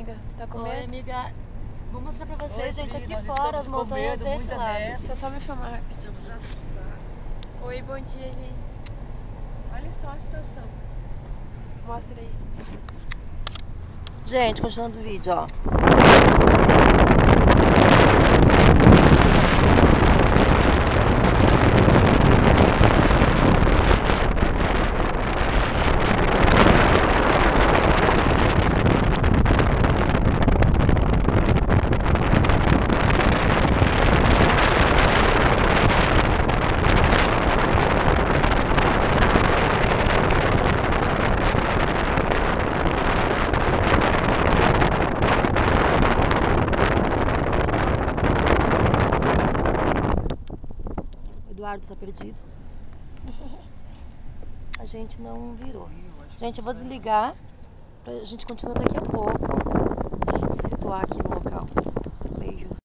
amiga? Tá com Oi, medo? amiga. Vou mostrar pra vocês, gente, aqui nós fora, as estamos com montanhas medo, desse muita lado. neve. Você só me filmar rapidinho. Oi, bom dia, gente. Olha só a situação. Mostra aí. Gente, continuando o vídeo, ó. Eduardo tá perdido. A gente não virou. Gente, eu vou desligar. A gente continua daqui a pouco. A gente se situar aqui no local. Beijos.